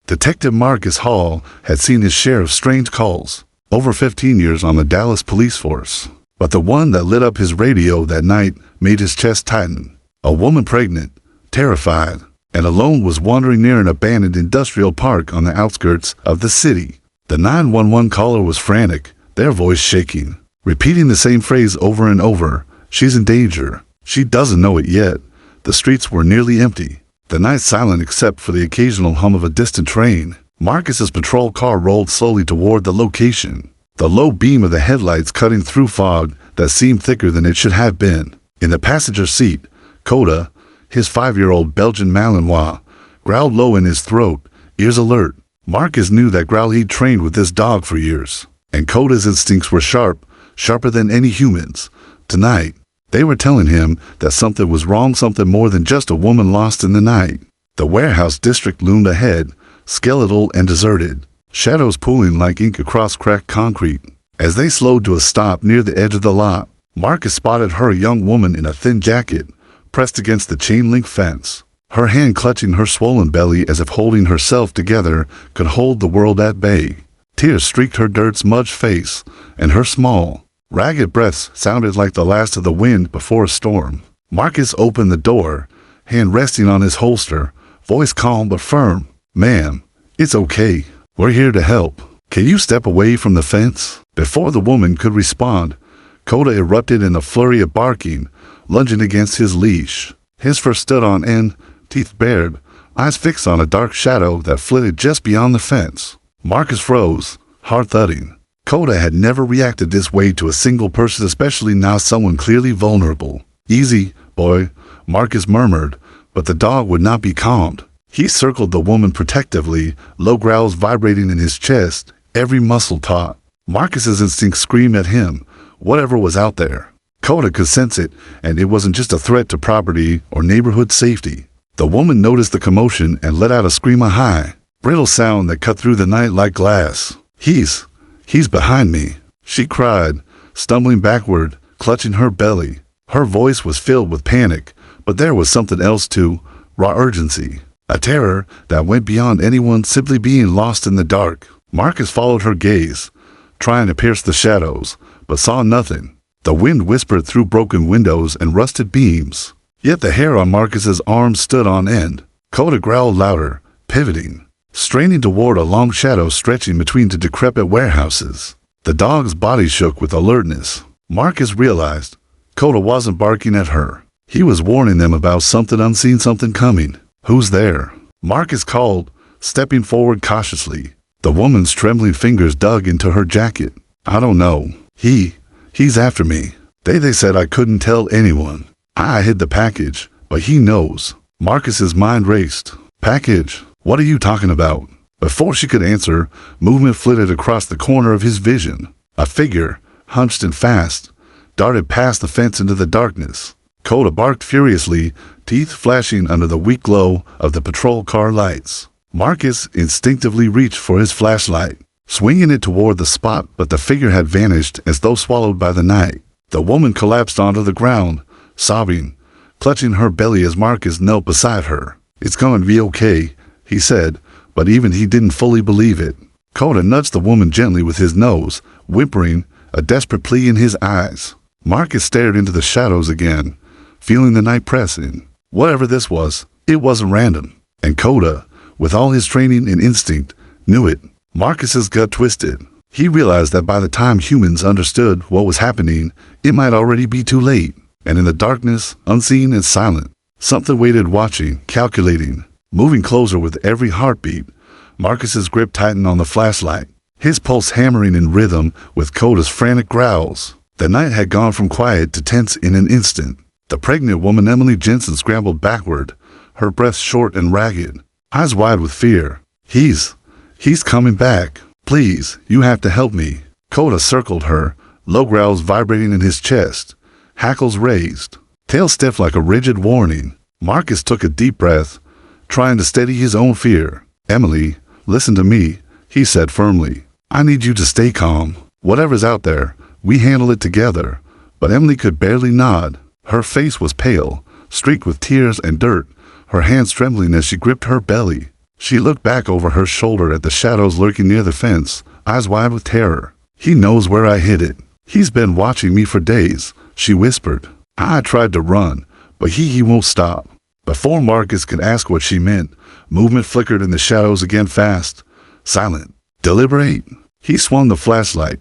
Detective Marcus Hall had seen his share of strange calls, over 15 years on the Dallas police force. But the one that lit up his radio that night made his chest tighten. A woman pregnant, terrified, and alone was wandering near an abandoned industrial park on the outskirts of the city. The 911 caller was frantic, their voice shaking, repeating the same phrase over and over. She's in danger. She doesn't know it yet. The streets were nearly empty, the night silent except for the occasional hum of a distant train. Marcus's patrol car rolled slowly toward the location, the low beam of the headlights cutting through fog that seemed thicker than it should have been. In the passenger seat, Coda, his 5-year-old Belgian Malinois, growled low in his throat, ears alert. Marcus knew that growl he'd trained with this dog for years, and Coda's instincts were sharp, sharper than any human's. Tonight, they were telling him that something was wrong, something more than just a woman lost in the night. The warehouse district loomed ahead, skeletal and deserted, shadows pooling like ink across cracked concrete. As they slowed to a stop near the edge of the lot, Marcus spotted her, a young woman in a thin jacket, pressed against the chain-link fence, her hand clutching her swollen belly as if holding herself together could hold the world at bay. Tears streaked her dirt-smudged face, and her small, ragged breaths sounded like the last of the wind before a storm. Marcus opened the door, hand resting on his holster, voice calm but firm. "Ma'am, it's okay. We're here to help. Can you step away from the fence?" Before the woman could respond, Coda erupted in a flurry of barking, lunging against his leash. His fur stood on end, teeth bared, eyes fixed on a dark shadow that flitted just beyond the fence. Marcus froze, heart thudding. Coda had never reacted this way to a single person, especially now someone clearly vulnerable. "Easy, boy," Marcus murmured, but the dog would not be calmed. He circled the woman protectively, low growls vibrating in his chest, every muscle taut. Marcus's instincts screamed at him, whatever was out there. Coda could sense it, and it wasn't just a threat to property or neighborhood safety. The woman noticed the commotion and let out a scream, a high, brittle sound that cut through the night like glass. He's behind me," she cried, stumbling backward, clutching her belly. Her voice was filled with panic, but there was something else too, raw urgency, a terror that went beyond anyone simply being lost in the dark. Marcus followed her gaze, trying to pierce the shadows, but saw nothing. The wind whispered through broken windows and rusted beams, yet the hair on Marcus's arms stood on end. Coda growled louder, pivoting, straining toward a long shadow stretching between the decrepit warehouses. The dog's body shook with alertness. Marcus realized Coda wasn't barking at her. He was warning them about something unseen, something coming. "Who's there?" Marcus called, stepping forward cautiously. The woman's trembling fingers dug into her jacket. "I don't know. He's after me. They said I couldn't tell anyone. I hid the package, but he knows." Marcus's mind raced. "Package? What are you talking about?" Before she could answer, movement flitted across the corner of his vision. A figure, hunched and fast, darted past the fence into the darkness. Coda barked furiously, teeth flashing under the weak glow of the patrol car lights. Marcus instinctively reached for his flashlight, swinging it toward the spot, but the figure had vanished as though swallowed by the night. The woman collapsed onto the ground, sobbing, clutching her belly as Marcus knelt beside her. "It's going to be okay," he said, but even he didn't fully believe it. Coda nudged the woman gently with his nose, whimpering, a desperate plea in his eyes. Marcus stared into the shadows again, feeling the night pressing. Whatever this was, it wasn't random. And Coda, with all his training and instinct, knew it. Marcus's gut twisted. He realized that by the time humans understood what was happening, it might already be too late. And in the darkness, unseen and silent, something waited, watching, calculating, moving closer with every heartbeat. Marcus's grip tightened on the flashlight, his pulse hammering in rhythm with Coda's frantic growls. The night had gone from quiet to tense in an instant. The pregnant woman, Emily Jensen, scrambled backward, her breath short and ragged, eyes wide with fear. He's coming back. Please, you have to help me." Coda circled her, low growls vibrating in his chest, hackles raised, tail stiff like a rigid warning. Marcus took a deep breath, trying to steady his own fear. "Emily, listen to me," he said firmly. "I need you to stay calm. Whatever's out there, we handle it together." But Emily could barely nod. Her face was pale, streaked with tears and dirt, her hands trembling as she gripped her belly. She looked back over her shoulder at the shadows lurking near the fence, eyes wide with terror. He knows where I hid it. He's been watching me for days, she whispered. I tried to run, but he won't stop. Before Marcus could ask what she meant, movement flickered in the shadows again fast. Silent. Deliberate. He swung the flashlight,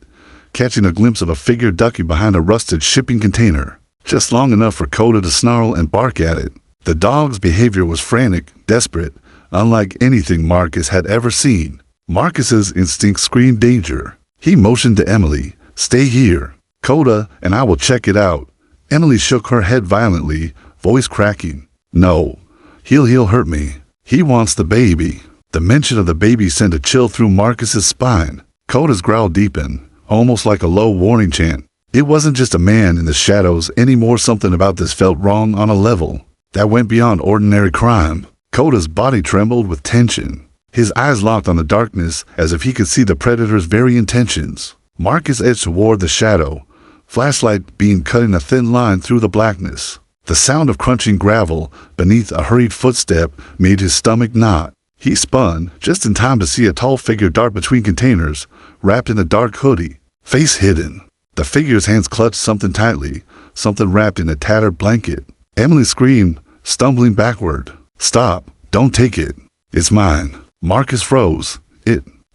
catching a glimpse of a figure ducking behind a rusted shipping container, just long enough for Coda to snarl and bark at it. The dog's behavior was frantic, desperate, unlike anything Marcus had ever seen. Marcus's instinct screamed danger. He motioned to Emily, "Stay here. Coda and I will check it out." Emily shook her head violently, voice cracking. "No, he'll hurt me. He wants the baby." The mention of the baby sent a chill through Marcus's spine. Coda's growl deepened, almost like a low warning chant. It wasn't just a man in the shadows anymore. Something about this felt wrong on a level that went beyond ordinary crime. Coda's body trembled with tension. His eyes locked on the darkness as if he could see the predator's very intentions. Marcus edged toward the shadow, flashlight beam cutting a thin line through the blackness. The sound of crunching gravel beneath a hurried footstep made his stomach knot. He spun, just in time to see a tall figure dart between containers, wrapped in a dark hoodie, face hidden. The figure's hands clutched something tightly, something wrapped in a tattered blanket. Emily screamed, stumbling backward. "Stop! Don't take it! It's mine!" Marcus froze.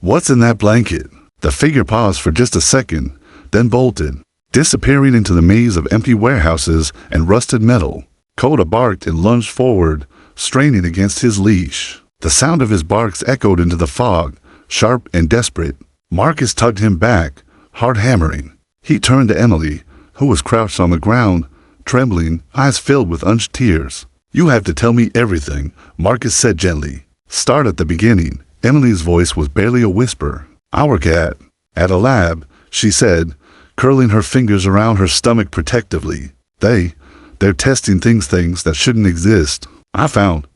What's in that blanket?" The figure paused for just a second, then bolted, disappearing into the maze of empty warehouses and rusted metal. Coda barked and lunged forward, straining against his leash. The sound of his barks echoed into the fog, sharp and desperate. Marcus tugged him back, heart hammering. He turned to Emily, who was crouched on the ground, trembling, eyes filled with unshed tears. "You have to tell me everything," Marcus said gently. "Start at the beginning." Emily's voice was barely a whisper. "I work at a lab," she said, curling her fingers around her stomach protectively. They're testing things that shouldn't exist. I found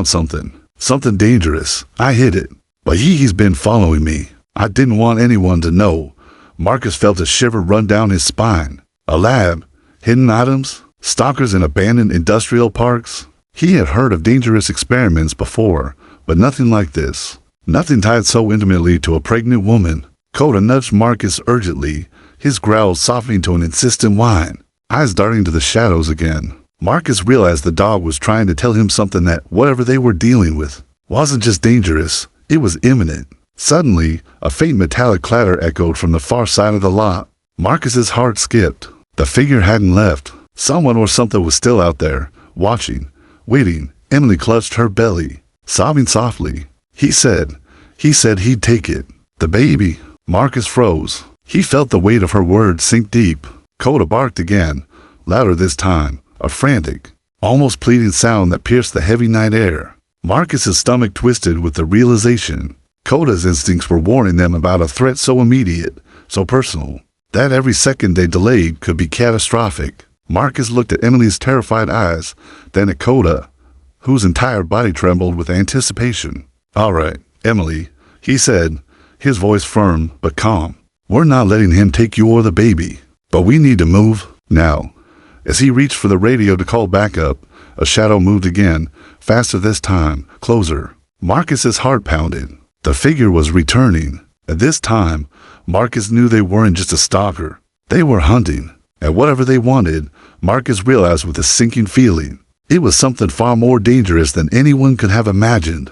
something dangerous. I hid it, but he's been following me. I didn't want anyone to know." Marcus felt a shiver run down his spine. A lab, hidden items, stalkers in abandoned industrial parks. He had heard of dangerous experiments before, but nothing like this. Nothing tied so intimately to a pregnant woman. Coda nudged Marcus urgently, his growls softening to an insistent whine, eyes darting to the shadows again. Marcus realized the dog was trying to tell him something, that whatever they were dealing with wasn't just dangerous, it was imminent. Suddenly, a faint metallic clatter echoed from the far side of the lot. Marcus's heart skipped. The figure hadn't left. Someone or something was still out there, watching, waiting. Emily clutched her belly, sobbing softly. He said he'd take it. The baby. Marcus froze. He felt the weight of her words sink deep. Coda barked again, louder this time, a frantic, almost pleading sound that pierced the heavy night air. Marcus's stomach twisted with the realization. Coda's instincts were warning them about a threat so immediate, so personal, that every second they delayed could be catastrophic. Marcus looked at Emily's terrified eyes, then at Coda, whose entire body trembled with anticipation. "All right, Emily," he said, his voice firm but calm. "We're not letting him take you or the baby, but we need to move now." As he reached for the radio to call backup, a shadow moved again, faster this time, closer. Marcus's heart pounded. The figure was returning. At this time, Marcus knew they weren't just a stalker. They were hunting. And whatever they wanted, Marcus realized with a sinking feeling, it was something far more dangerous than anyone could have imagined.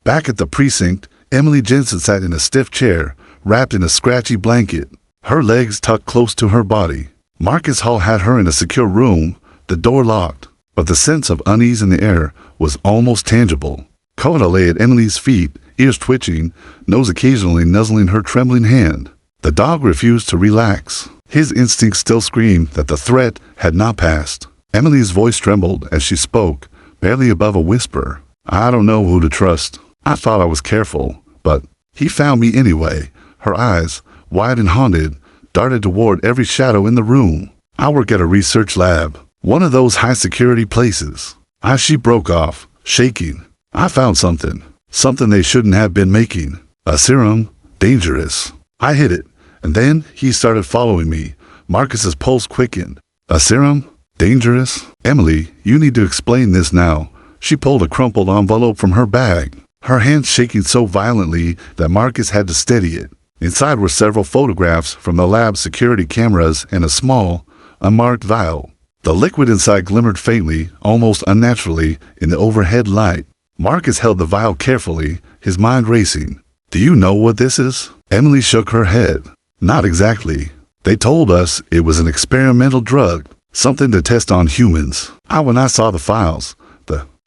Back at the precinct, Emily Jensen sat in a stiff chair, wrapped in a scratchy blanket, her legs tucked close to her body. Marcus Hall had her in a secure room, the door locked, but the sense of unease in the air was almost tangible. Coda lay at Emily's feet, ears twitching, nose occasionally nuzzling her trembling hand. The dog refused to relax. His instincts still screamed that the threat had not passed. Emily's voice trembled as she spoke, barely above a whisper. "I don't know who to trust. I thought I was careful, but he found me anyway." Her eyes, wide and haunted, darted toward every shadow in the room. "I work at a research lab, one of those high-security places." She broke off, shaking. "I found something they shouldn't have been making. A serum, dangerous. I hid it, and then he started following me." Marcus's pulse quickened. "A serum? Dangerous? Emily, you need to explain this now." She pulled a crumpled envelope from her bag. her hands shaking so violently that Marcus had to steady it. Inside were several photographs from the lab's security cameras and a small, unmarked vial. The liquid inside glimmered faintly, almost unnaturally, in the overhead light. Marcus held the vial carefully, his mind racing. "Do you know what this is?" Emily shook her head. "Not exactly. They told us it was an experimental drug, something to test on humans. When I saw the files,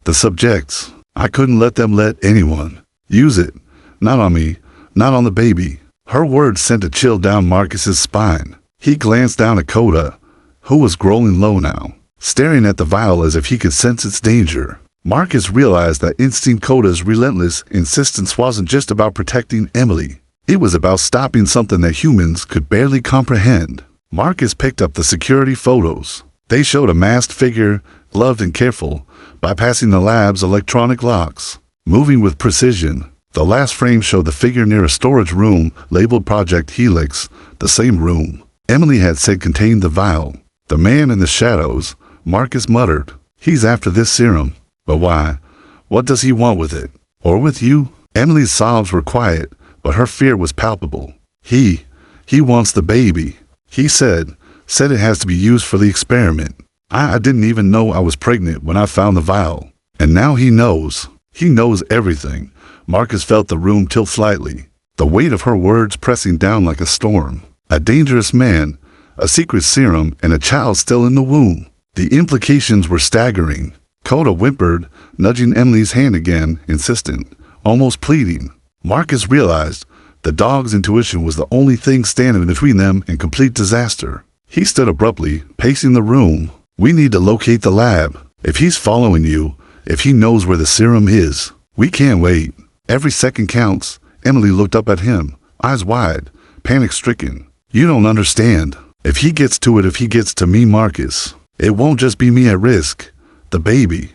the subjects, I couldn't let anyone use it. Not on me, not on the baby." Her words sent a chill down Marcus's spine. He glanced down at Coda, who was growing low now, staring at the vial as if he could sense its danger. Marcus realized that Instinct Coda's relentless insistence wasn't just about protecting Emily. It was about stopping something that humans could barely comprehend. Marcus picked up the security photos. They showed a masked figure, gloved and careful, bypassing the lab's electronic locks, moving with precision. The last frame showed the figure near a storage room labeled Project Helix, the same room Emily had said contained the vial. "The man in the shadows," Marcus muttered. "He's after this serum. But why? What does he want with it? Or with you?" Emily's sobs were quiet, but her fear was palpable. He wants the baby. He said it has to be used for the experiment. I didn't even know I was pregnant when I found the vial. And now he knows. He knows everything." Marcus felt the room tilt slightly, the weight of her words pressing down like a storm. A dangerous man, a secret serum, and a child still in the womb. The implications were staggering. Coda whimpered, nudging Emily's hand again, insistent, almost pleading. Marcus realized the dog's intuition was the only thing standing between them and complete disaster. He stood abruptly, pacing the room. "We need to locate the lab. If he's following you, if he knows where the serum is, we can't wait. Every second counts." Emily looked up at him, eyes wide, panic-stricken. "You don't understand. If he gets to me, Marcus, it won't just be me at risk. The baby.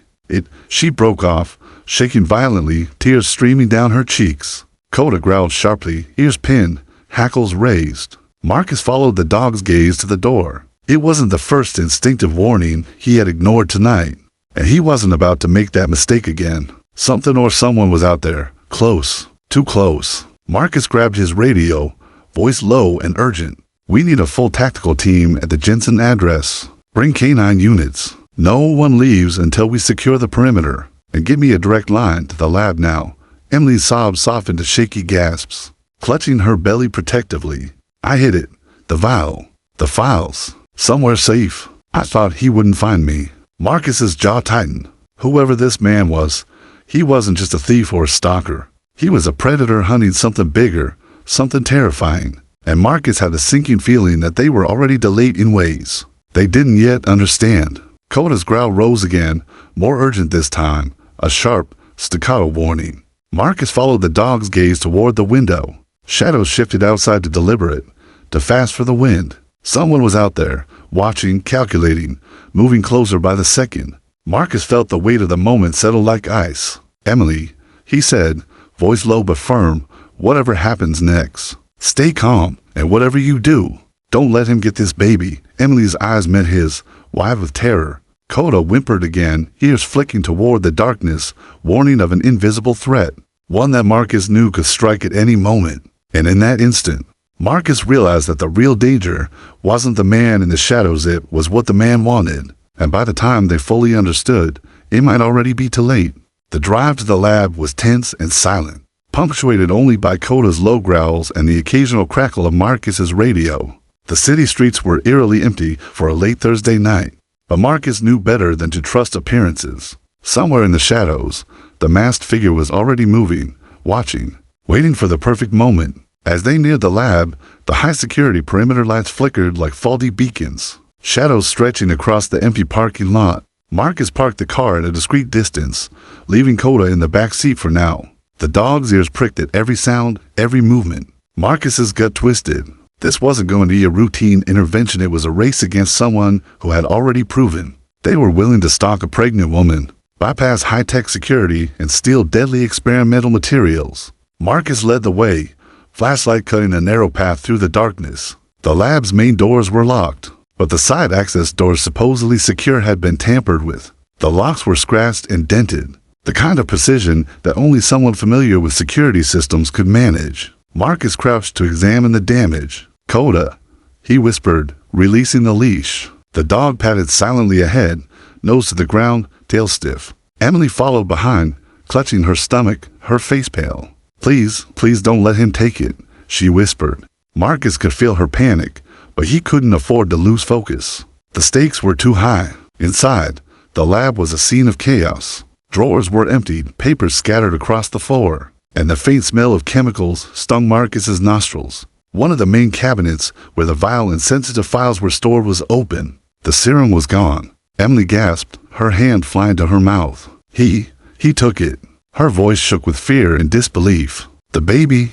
She broke off, shaking violently, tears streaming down her cheeks. Coda growled sharply, ears pinned, hackles raised. Marcus followed the dog's gaze to the door. It wasn't the first instinctive warning he had ignored tonight, and he wasn't about to make that mistake again. Something or someone was out there, close, too close. Marcus grabbed his radio, voice low and urgent. "We need a full tactical team at the Jensen address. Bring canine units. No one leaves until we secure the perimeter. And give me a direct line to the lab now." Emily's sobs softened to shaky gasps, clutching her belly protectively. "I hid it. The vial. The files. Somewhere safe. I thought he wouldn't find me." Marcus's jaw tightened. Whoever this man was, he wasn't just a thief or a stalker. He was a predator hunting something bigger, something terrifying. And Marcus had a sinking feeling that they were already delayed in ways they didn't yet understand. Coda's growl rose again, more urgent this time, a sharp, staccato warning. Marcus followed the dog's gaze toward the window. Shadows shifted outside to deliberate, to fast for the wind. Someone was out there, watching, calculating, moving closer by the second. Marcus felt the weight of the moment settle like ice. "Emily," he said, voice low but firm, "whatever happens next, stay calm, and whatever you do, don't let him get this baby." Emily's eyes met his, wide with terror. Coda whimpered again, ears flicking toward the darkness, warning of an invisible threat, one that Marcus knew could strike at any moment. And in that instant, Marcus realized that the real danger wasn't the man in the shadows, it was what the man wanted. And by the time they fully understood, it might already be too late. The drive to the lab was tense and silent, punctuated only by Coda's low growls and the occasional crackle of Marcus's radio. The city streets were eerily empty for a late Thursday night, but Marcus knew better than to trust appearances. Somewhere in the shadows, the masked figure was already moving, watching, waiting for the perfect moment. As they neared the lab, the high-security perimeter lights flickered like faulty beacons, shadows stretching across the empty parking lot. Marcus parked the car at a discreet distance, leaving Coda in the back seat for now. The dog's ears pricked at every sound, every movement. Marcus's gut twisted. This wasn't going to be a routine intervention, it was a race against someone who had already proven they were willing to stalk a pregnant woman, bypass high-tech security, and steal deadly experimental materials. Marcus led the way, flashlight cutting a narrow path through the darkness. The lab's main doors were locked, but the side access doors supposedly secure had been tampered with. The locks were scratched and dented, The kind of precision that only someone familiar with security systems could manage. Marcus crouched to examine the damage. "Coda," he whispered, releasing the leash. The dog padded silently ahead, nose to the ground, tail stiff. Emily followed behind, clutching her stomach, her face pale. "Please, please don't let him take it," she whispered. Marcus could feel her panic, but he couldn't afford to lose focus. The stakes were too high. Inside, the lab was a scene of chaos. Drawers were emptied, papers scattered across the floor, and the faint smell of chemicals stung Marcus's nostrils. One of the main cabinets, where the vial and sensitive files were stored, was open. The serum was gone. Emily gasped, her hand flying to her mouth. He took it." Her voice shook with fear and disbelief. "The baby,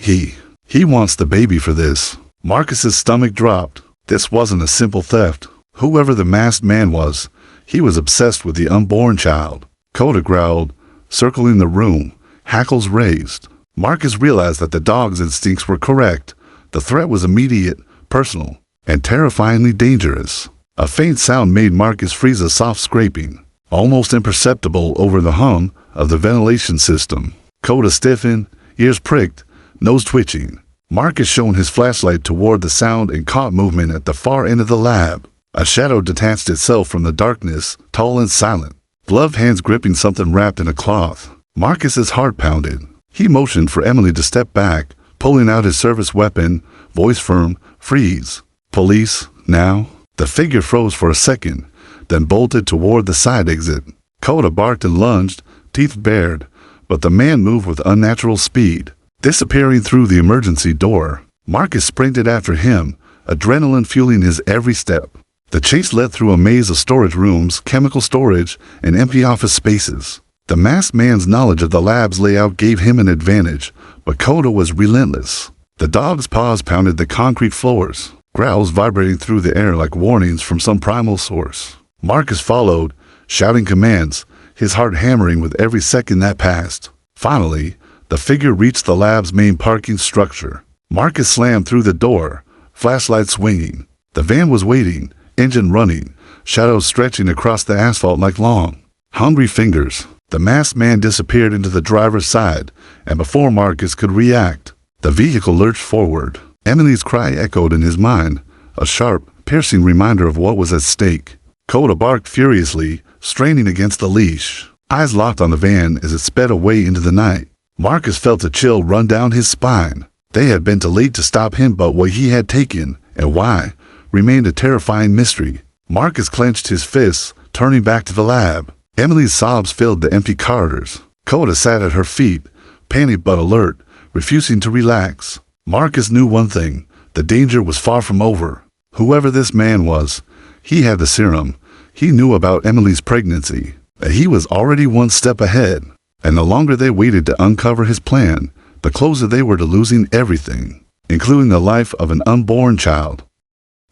he wants the baby for this." Marcus's stomach dropped. This wasn't a simple theft. Whoever the masked man was, he was obsessed with the unborn child. Coda growled, circling the room, hackles raised. Marcus realized that the dog's instincts were correct. The threat was immediate, personal, and terrifyingly dangerous. A faint sound made Marcus freeze, a soft scraping, almost imperceptible over the hum of the ventilation system. Coda stiffened, ears pricked, nose twitching. Marcus shone his flashlight toward the sound and caught movement at the far end of the lab. A shadow detached itself from the darkness, tall and silent, gloved hands gripping something wrapped in a cloth. Marcus's heart pounded. He motioned for Emily to step back, pulling out his service weapon, voice firm, "Freeze. Police, now." The figure froze for a second, then bolted toward the side exit. Coda barked and lunged, teeth bared, but the man moved with unnatural speed, disappearing through the emergency door. Marcus sprinted after him, adrenaline fueling his every step. The chase led through a maze of storage rooms, chemical storage, and empty office spaces. The masked man's knowledge of the lab's layout gave him an advantage, but Coda was relentless. The dog's paws pounded the concrete floors, growls vibrating through the air like warnings from some primal source. Marcus followed, shouting commands, his heart hammering with every second that passed. Finally, the figure reached the lab's main parking structure. Marcus slammed through the door, flashlight swinging. The van was waiting, engine running, shadows stretching across the asphalt like long, hungry fingers. The masked man disappeared into the driver's side, and before Marcus could react, the vehicle lurched forward. Emily's cry echoed in his mind, a sharp, piercing reminder of what was at stake. Coda barked furiously, straining against the leash, eyes locked on the van as it sped away into the night. Marcus felt a chill run down his spine. They had been too late to stop him, but what he had taken, and why, remained a terrifying mystery. Marcus clenched his fists, turning back to the lab. Emily's sobs filled the empty corridors. Coda sat at her feet, panicked but alert, refusing to relax. Marcus knew one thing: the danger was far from over. Whoever this man was, he had the serum. He knew about Emily's pregnancy, that he was already one step ahead. And the longer they waited to uncover his plan, the closer they were to losing everything, including the life of an unborn child.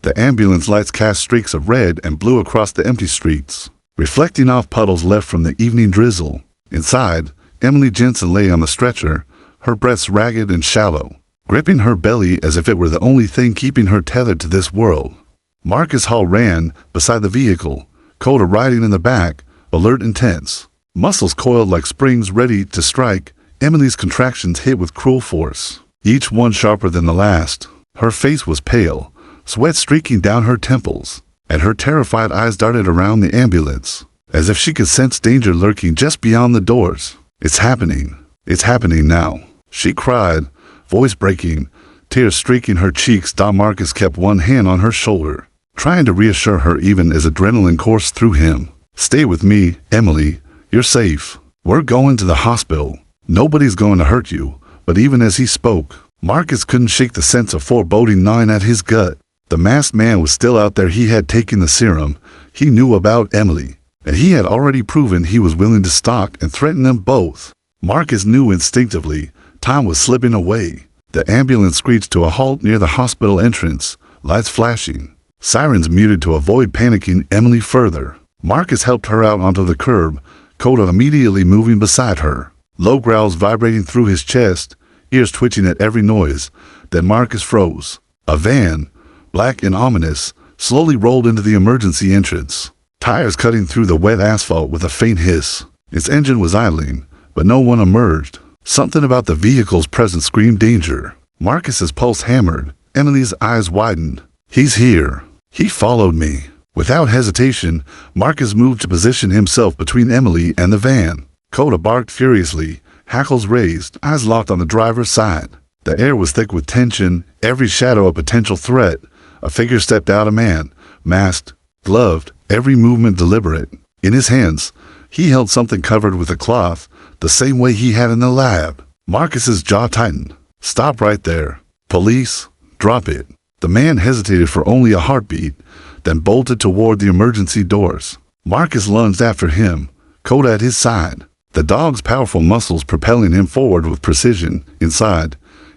The ambulance lights cast streaks of red and blue across the empty streets, reflecting off puddles left from the evening drizzle. Inside, Emily Jensen lay on the stretcher, her breaths ragged and shallow, gripping her belly as if it were the only thing keeping her tethered to this world. Marcus Hall ran beside the vehicle, Coda riding in the back, alert and tense. Muscles coiled like springs ready to strike, Emily's contractions hit with cruel force, each one sharper than the last. Her face was pale, sweat streaking down her temples, and her terrified eyes darted around the ambulance, as if she could sense danger lurking just beyond the doors. "It's happening. It's happening now," she cried, voice breaking, tears streaking her cheeks. Marcus kept one hand on her shoulder, trying to reassure her even as adrenaline coursed through him. "Stay with me, Emily. You're safe. We're going to the hospital. Nobody's going to hurt you." But even as he spoke, Marcus couldn't shake the sense of foreboding gnawing at his gut. The masked man was still out there. He had taken the serum. He knew about Emily, and he had already proven he was willing to stalk and threaten them both. Marcus knew instinctively time was slipping away. The ambulance screeched to a halt near the hospital entrance, lights flashing, sirens muted to avoid panicking Emily further. Marcus helped her out onto the curb, Coda immediately moving beside her, low growls vibrating through his chest, ears twitching at every noise. Then Marcus froze. A van, black and ominous, slowly rolled into the emergency entrance, tires cutting through the wet asphalt with a faint hiss. Its engine was idling, but no one emerged. Something about the vehicle's presence screamed danger. Marcus's pulse hammered. Emily's eyes widened. He's here. He followed me. Without hesitation, Marcus moved to position himself between Emily and the van. Coda barked furiously, hackles raised, eyes locked on the driver's side. The air was thick with tension, every shadow a potential threat. A figure stepped out, a man, masked, gloved, every movement deliberate. In his hands, he held something covered with a cloth, the same way he had in the lab. Marcus's jaw tightened. Stop right there. Police, drop it. The man hesitated for only a heartbeat, then bolted toward the emergency doors. Marcus lunged after him, Coda at his side, the dog's powerful muscles propelling him forward with precision. Inside,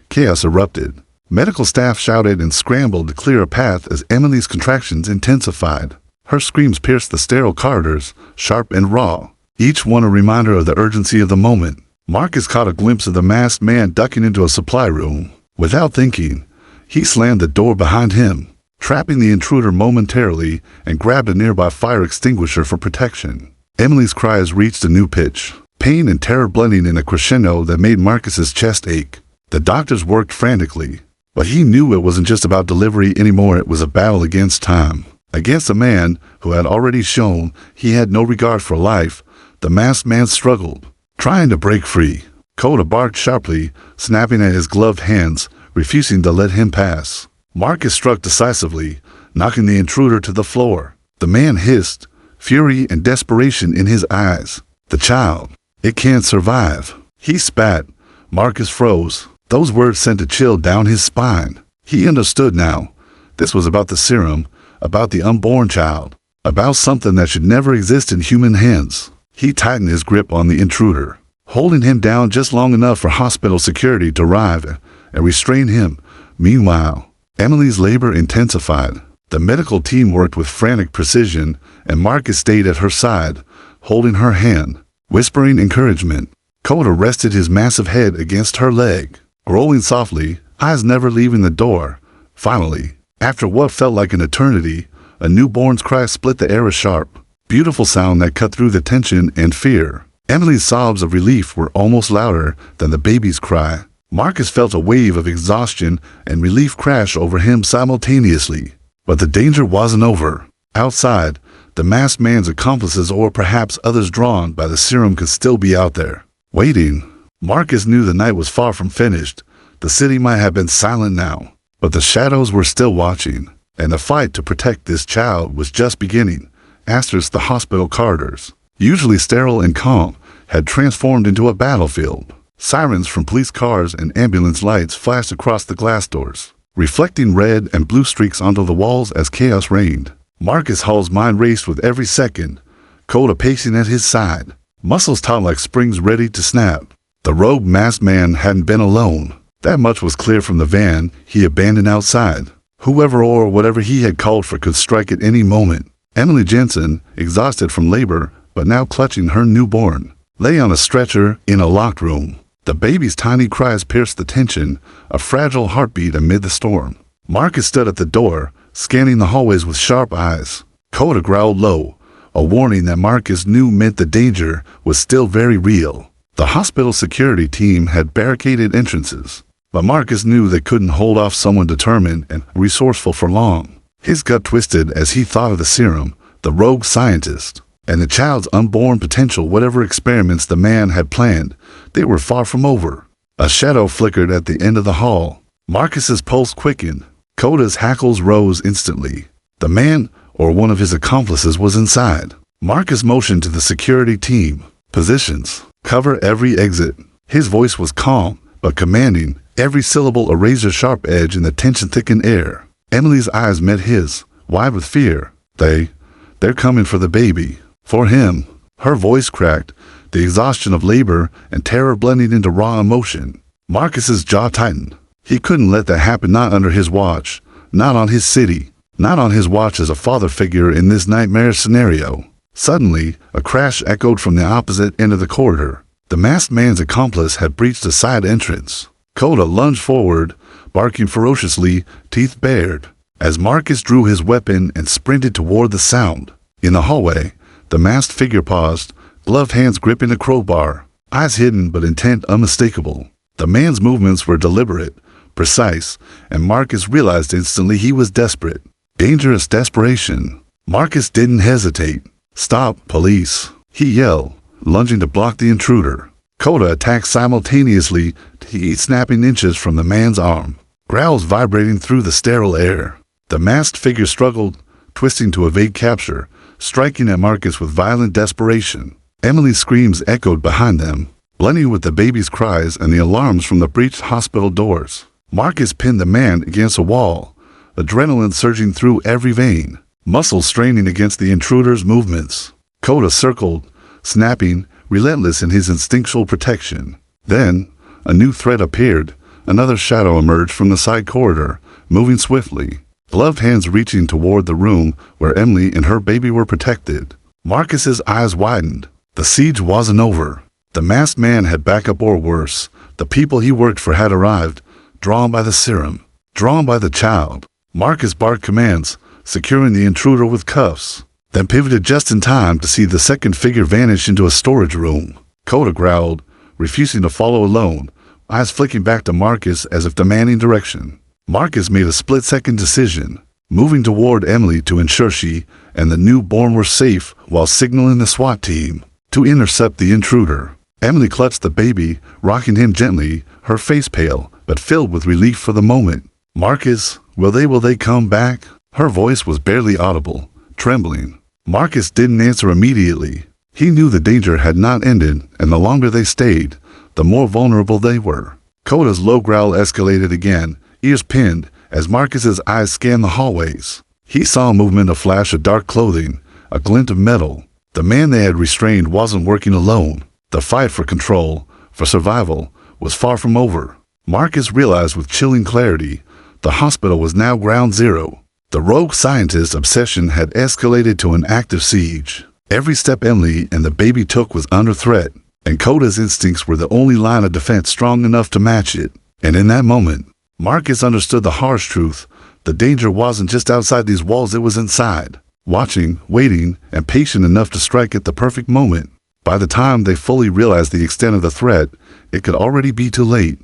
chaos erupted. Medical staff shouted and scrambled to clear a path as Emily's contractions intensified. Her screams pierced the sterile corridors, sharp and raw, each one a reminder of the urgency of the moment. Marcus caught a glimpse of the masked man ducking into a supply room. Without thinking, he slammed the door behind him, trapping the intruder momentarily, and grabbed a nearby fire extinguisher for protection. Emily's cries reached a new pitch, pain and terror blending in a crescendo that made Marcus's chest ache. The doctors worked frantically, but he knew it wasn't just about delivery anymore. It was a battle against time, against a man who had already shown he had no regard for life. The masked man struggled, trying to break free. Coda barked sharply, snapping at his gloved hands, refusing to let him pass. Marcus struck decisively, knocking the intruder to the floor. The man hissed, fury and desperation in his eyes. The child, it can't survive. He spat. Marcus froze. Those words sent a chill down his spine. He understood now. This was about the serum, about the unborn child, about something that should never exist in human hands. He tightened his grip on the intruder, holding him down just long enough for hospital security to arrive and restrain him. Meanwhile, Emily's labor intensified. The medical team worked with frantic precision, and Marcus stayed at her side, holding her hand, whispering encouragement. Coda rested his massive head against her leg, rolling softly, eyes never leaving the door. Finally, after what felt like an eternity, a newborn's cry split the air, a sharp, beautiful sound that cut through the tension and fear. Emily's sobs of relief were almost louder than the baby's cry. Marcus felt a wave of exhaustion and relief crash over him simultaneously. But the danger wasn't over. Outside, the masked man's accomplices, or perhaps others drawn by the serum, could still be out there, waiting. Marcus knew the night was far from finished. The city might have been silent now, but the shadows were still watching, and the fight to protect this child was just beginning. The hospital corridors, usually sterile and calm, had transformed into a battlefield. Sirens from police cars and ambulance lights flashed across the glass doors, reflecting red and blue streaks onto the walls as chaos reigned. Marcus Hall's mind raced with every second, Coda pacing at his side, muscles taut like springs ready to snap. The rogue masked man hadn't been alone. That much was clear from the van he abandoned outside. Whoever or whatever he had called for could strike at any moment. Emily Jensen, exhausted from labor but now clutching her newborn, lay on a stretcher in a locked room. The baby's tiny cries pierced the tension, a fragile heartbeat amid the storm. Marcus stood at the door, scanning the hallways with sharp eyes. Coda growled low, a warning that Marcus knew meant the danger was still very real. The hospital security team had barricaded entrances, but Marcus knew they couldn't hold off someone determined and resourceful for long. His gut twisted as he thought of the serum, the rogue scientist, and the child's unborn potential. Whatever experiments the man had planned, they were far from over. A shadow flickered at the end of the hall. Marcus's pulse quickened. Coda's hackles rose instantly. The man, or one of his accomplices, was inside. Marcus motioned to the security team. Positions. Cover every exit. His voice was calm, but commanding, every syllable a razor-sharp edge in the tension-thickened air. Emily's eyes met his, wide with fear. They're coming for the baby. For him. Her voice cracked, the exhaustion of labor and terror blending into raw emotion. Marcus's jaw tightened. He couldn't let that happen, not under his watch, not on his city, not on his watch as a father figure in this nightmare scenario. Suddenly, a crash echoed from the opposite end of the corridor. The masked man's accomplice had breached a side entrance. Coda lunged forward, barking ferociously, teeth bared, as Marcus drew his weapon and sprinted toward the sound. In the hallway, the masked figure paused, gloved hands gripping a crowbar. eyes hidden but intent unmistakable. The man's movements were deliberate, precise, and Marcus realized instantly he was desperate. Dangerous desperation. Marcus didn't hesitate. "Stop, police!" he yelled, lunging to block the intruder. Kota attacked simultaneously, he snapping inches from the man's arm, growls vibrating through the sterile air. The masked figure struggled, twisting to evade capture, striking at Marcus with violent desperation. Emily's screams echoed behind them, blending with the baby's cries and the alarms from the breached hospital doors. Marcus pinned the man against a wall, adrenaline surging through every vein, muscles straining against the intruder's movements. Kota circled, snapping, relentless in his instinctual protection. Then, a new threat appeared. Another shadow emerged from the side corridor, moving swiftly, gloved hands reaching toward the room where Emily and her baby were protected. Marcus's eyes widened. The siege wasn't over. The masked man had backup, or worse, the people he worked for had arrived, drawn by the serum, drawn by the child. Marcus barked commands, securing the intruder with cuffs, then pivoted just in time to see the second figure vanish into a storage room. Kota growled, refusing to follow alone, eyes flicking back to Marcus as if demanding direction. Marcus made a split-second decision, moving toward Emily to ensure she and the newborn were safe while signaling the SWAT team to intercept the intruder. Emily clutched the baby, rocking him gently, her face pale, but filled with relief for the moment. "Marcus, will they come back?" Her voice was barely audible, trembling. Marcus didn't answer immediately. He knew the danger had not ended, and the longer they stayed, the more vulnerable they were. Kota's low growl escalated again, ears pinned, as Marcus's eyes scanned the hallways. He saw movement, a flash of dark clothing, a glint of metal. The man they had restrained wasn't working alone. The fight for control, for survival, was far from over. Marcus realized with chilling clarity, the hospital was now ground zero. The rogue scientist's obsession had escalated to an active siege. Every step Emily and the baby took was under threat, and Kota's instincts were the only line of defense strong enough to match it. And in that moment, Marcus understood the harsh truth. The danger wasn't just outside these walls, it was inside, watching, waiting, and patient enough to strike at the perfect moment. By the time they fully realized the extent of the threat, it could already be too late.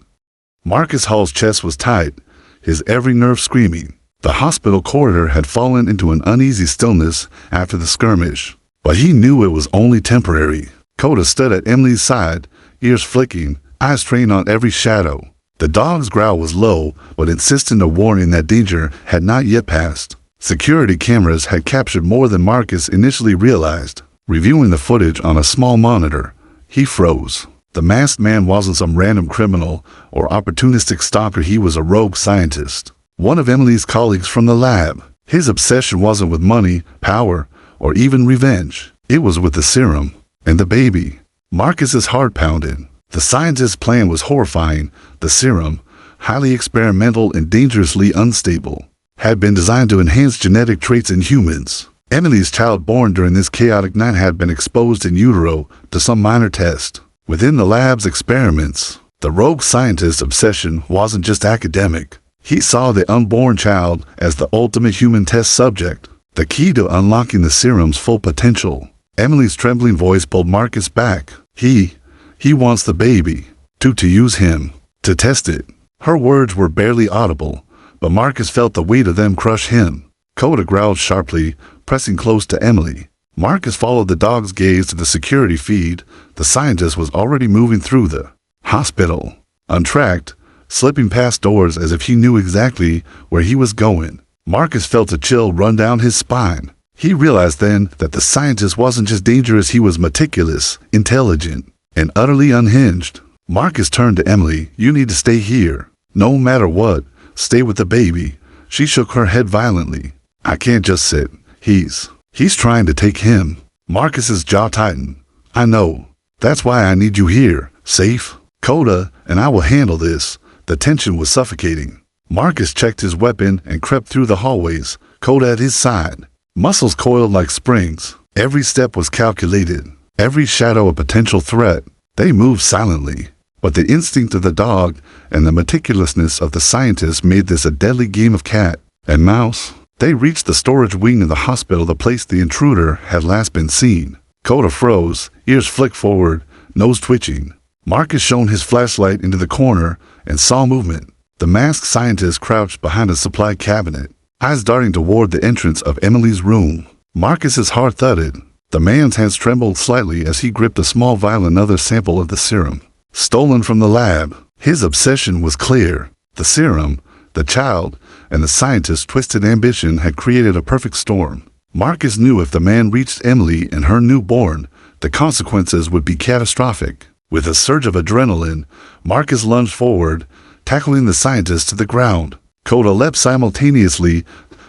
Marcus Hall's chest was tight, his every nerve screaming. The hospital corridor had fallen into an uneasy stillness after the skirmish, but he knew it was only temporary. Kota stood at Emily's side, ears flicking, eyes trained on every shadow. The dog's growl was low, but insistent, a warning that danger had not yet passed. Security cameras had captured more than Marcus initially realized. Reviewing the footage on a small monitor, he froze. The masked man wasn't some random criminal or opportunistic stalker, he was a rogue scientist. One of Emily's colleagues from the lab. His obsession wasn't with money, power, or even revenge. It was with the serum and the baby. Marcus's heart pounded. The scientist's plan was horrifying. The serum, highly experimental and dangerously unstable, had been designed to enhance genetic traits in humans. Emily's child, born during this chaotic night, had been exposed in utero to some minor test. Within the lab's experiments, the rogue scientist's obsession wasn't just academic. He saw the unborn child as the ultimate human test subject, the key to unlocking the serum's full potential. Emily's trembling voice pulled Marcus back. He wants the baby. To use him. To test it. Her words were barely audible, but Marcus felt the weight of them crush him. Kota growled sharply, pressing close to Emily. Marcus followed the dog's gaze to the security feed. The scientist was already moving through the hospital, untracked, slipping past doors as if he knew exactly where he was going. Marcus felt a chill run down his spine. He realized then that the scientist wasn't just dangerous, he was meticulous, intelligent, and utterly unhinged. Marcus turned to Emily. "You need to stay here. No matter what, stay with the baby." She shook her head violently. "I can't just sit. He's trying to take him." Marcus's jaw tightened. "I know. That's why I need you here, safe. Kota and I will handle this." The tension was suffocating. Marcus checked his weapon and crept through the hallways, Kota at his side. Muscles coiled like springs. Every step was calculated, every shadow a potential threat. They moved silently, but the instinct of the dog and the meticulousness of the scientist made this a deadly game of cat and mouse. They reached the storage wing of the hospital, the place the intruder had last been seen. Kota froze, ears flicked forward, nose twitching. Marcus shone his flashlight into the corner and saw movement. The masked scientist crouched behind a supply cabinet, eyes darting toward the entrance of Emily's room. Marcus's heart thudded. The man's hands trembled slightly as he gripped a small vial, another sample of the serum. Stolen from the lab. His obsession was clear. The serum, the child, and the scientist's twisted ambition had created a perfect storm. Marcus knew if the man reached Emily and her newborn, the consequences would be catastrophic. With a surge of adrenaline, Marcus lunged forward, tackling the scientist to the ground. Coda leapt simultaneously,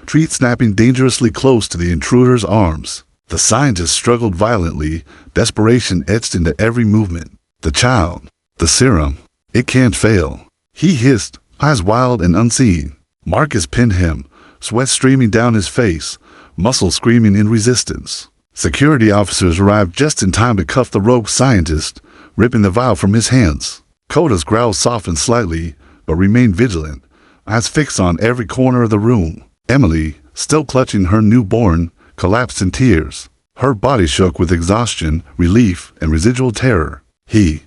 teeth snapping dangerously close to the intruder's arms. The scientist struggled violently, desperation etched into every movement. The child, the serum, it can't fail. He hissed, eyes wild and unseeing. Marcus pinned him, sweat streaming down his face, muscles screaming in resistance. Security officers arrived just in time to cuff the rogue scientist, ripping the vial from his hands. Coda's growl softened slightly, but remained vigilant, eyes fixed on every corner of the room. Emily, still clutching her newborn, collapsed in tears. Her body shook with exhaustion, relief, and residual terror. He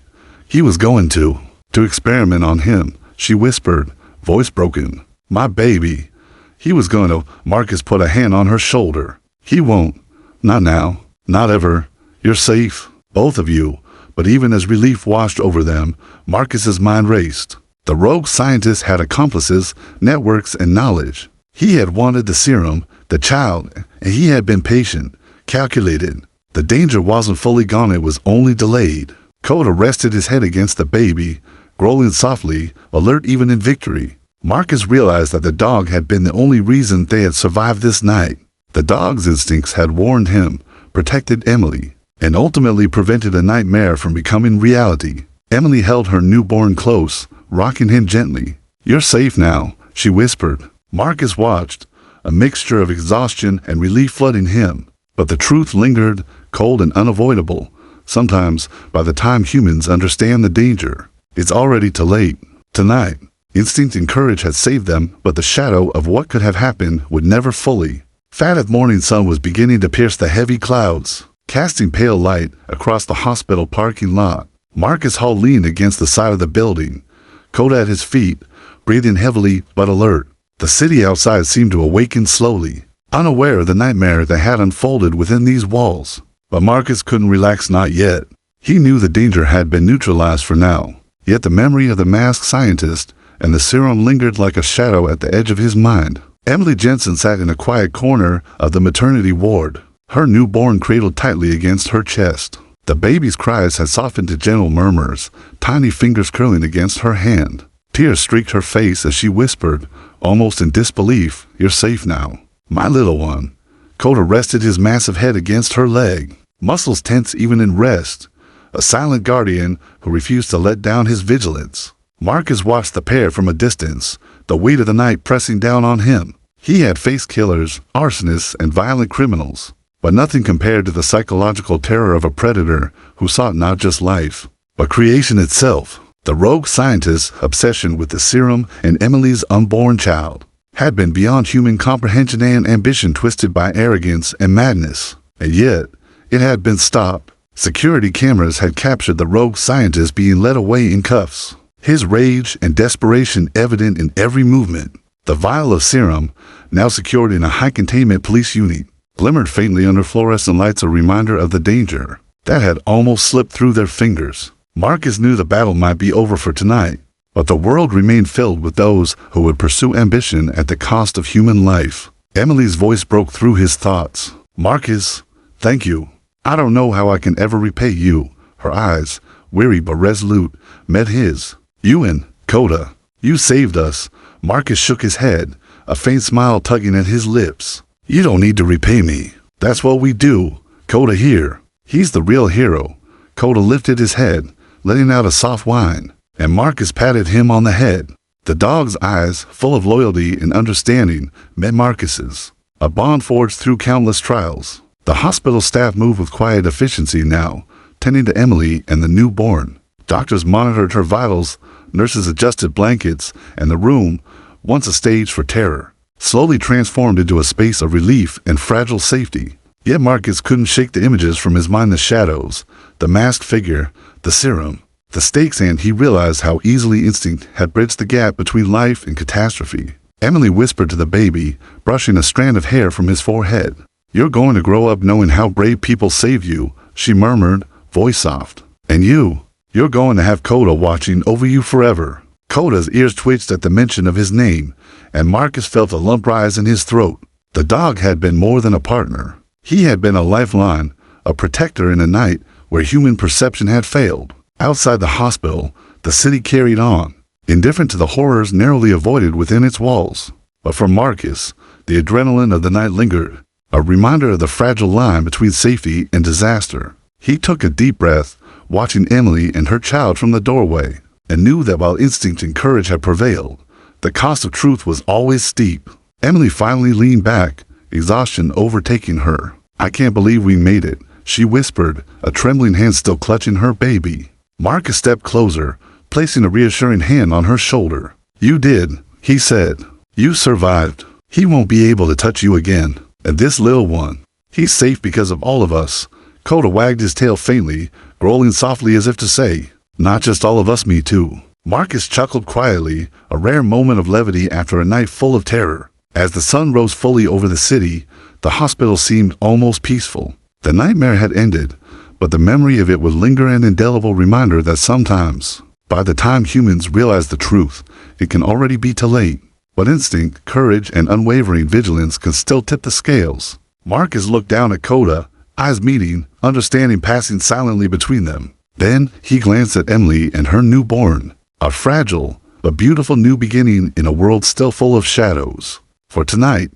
was going to experiment on him, she whispered, voice broken. My baby. He was going to. Marcus put a hand on her shoulder. He won't. Not now. Not ever. You're safe, both of you. But even as relief washed over them, Marcus's mind raced. The rogue scientist had accomplices, networks, and knowledge. He had wanted the serum, the child, and he had been patient, calculated. The danger wasn't fully gone, it was only delayed. Coda rested his head against the baby, growling softly, alert even in victory. Marcus realized that the dog had been the only reason they had survived this night. The dog's instincts had warned him, protected Emily, and ultimately prevented a nightmare from becoming reality. Emily held her newborn close, rocking him gently. You're safe now, she whispered. Marcus watched, a mixture of exhaustion and relief flooding him. But the truth lingered, cold and unavoidable. Sometimes, by the time humans understand the danger, it's already too late. Tonight, instinct and courage had saved them, but the shadow of what could have happened would never fully. Faded morning sun was beginning to pierce the heavy clouds, casting pale light across the hospital parking lot. Marcus Hall leaned against the side of the building, Coda at his feet, breathing heavily but alert. The city outside seemed to awaken slowly, unaware of the nightmare that had unfolded within these walls. But Marcus couldn't relax, not yet. He knew the danger had been neutralized for now, yet the memory of the masked scientist and the serum lingered like a shadow at the edge of his mind. Emily Jensen sat in a quiet corner of the maternity ward, her newborn cradled tightly against her chest. The baby's cries had softened to gentle murmurs, tiny fingers curling against her hand. Tears streaked her face as she whispered, almost in disbelief, "You're safe now, my little one." Coda rested his massive head against her leg, muscles tense even in rest, a silent guardian who refused to let down his vigilance. Marcus watched the pair from a distance, the weight of the night pressing down on him. He had faced killers, arsonists, and violent criminals, but nothing compared to the psychological terror of a predator who sought not just life, but creation itself. The rogue scientist's obsession with the serum and Emily's unborn child had been beyond human comprehension, and ambition twisted by arrogance and madness. And yet, it had been stopped. Security cameras had captured the rogue scientist being led away in cuffs, his rage and desperation evident in every movement. The vial of serum, now secured in a high-containment police unit, glimmered faintly under fluorescent lights, a reminder of the danger that had almost slipped through their fingers. Marcus knew the battle might be over for tonight, but the world remained filled with those who would pursue ambition at the cost of human life. Emily's voice broke through his thoughts. "Marcus, thank you. I don't know how I can ever repay you." Her eyes, weary but resolute, met his. "You and Coda, you saved us." Marcus shook his head, a faint smile tugging at his lips. "You don't need to repay me. That's what we do. Coda here. He's the real hero." Coda lifted his head, letting out a soft whine, and Marcus patted him on the head. The dog's eyes, full of loyalty and understanding, met Marcus's, a bond forged through countless trials. The hospital staff moved with quiet efficiency now, tending to Emily and the newborn. Doctors monitored her vitals, nurses adjusted blankets, and the room, once a stage for terror, slowly transformed into a space of relief and fragile safety. Yet Marcus couldn't shake the images from his mind, the shadows, the masked figure, the serum. the stakes, and he realized how easily instinct had bridged the gap between life and catastrophe. Emily whispered to the baby, brushing a strand of hair from his forehead. "You're going to grow up knowing how brave people saved you," she murmured, voice soft. "And you're going to have Coda watching over you forever." Coda's ears twitched at the mention of his name, and Marcus felt a lump rise in his throat. The dog had been more than a partner. He had been a lifeline, a protector in a night where human perception had failed. Outside the hospital, the city carried on, indifferent to the horrors narrowly avoided within its walls. But for Marcus, the adrenaline of the night lingered, a reminder of the fragile line between safety and disaster. He took a deep breath, watching Emily and her child from the doorway, and knew that while instinct and courage had prevailed, the cost of truth was always steep. Emily finally leaned back, exhaustion overtaking her. "I can't believe we made it," she whispered, a trembling hand still clutching her baby. Marcus stepped closer, placing a reassuring hand on her shoulder. "You did," he said. "You survived. He won't be able to touch you again. And this little one, he's safe because of all of us." Coda wagged his tail faintly, growling softly as if to say, "Not just all of us, me too." Marcus chuckled quietly, a rare moment of levity after a night full of terror. As the sun rose fully over the city, the hospital seemed almost peaceful. The nightmare had ended, but the memory of it would linger, an indelible reminder that sometimes, by the time humans realize the truth, it can already be too late. But instinct, courage, and unwavering vigilance can still tip the scales. Marcus looked down at Coda, eyes meeting, understanding passing silently between them. Then he glanced at Emily and her newborn, a fragile but beautiful new beginning in a world still full of shadows. For tonight,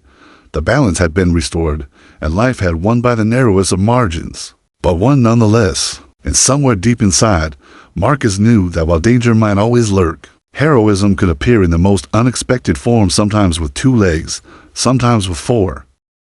the balance had been restored, and life had won by the narrowest of margins, but won nonetheless. And somewhere deep inside, Marcus knew that while danger might always lurk, heroism could appear in the most unexpected form, sometimes with 2 legs, sometimes with 4.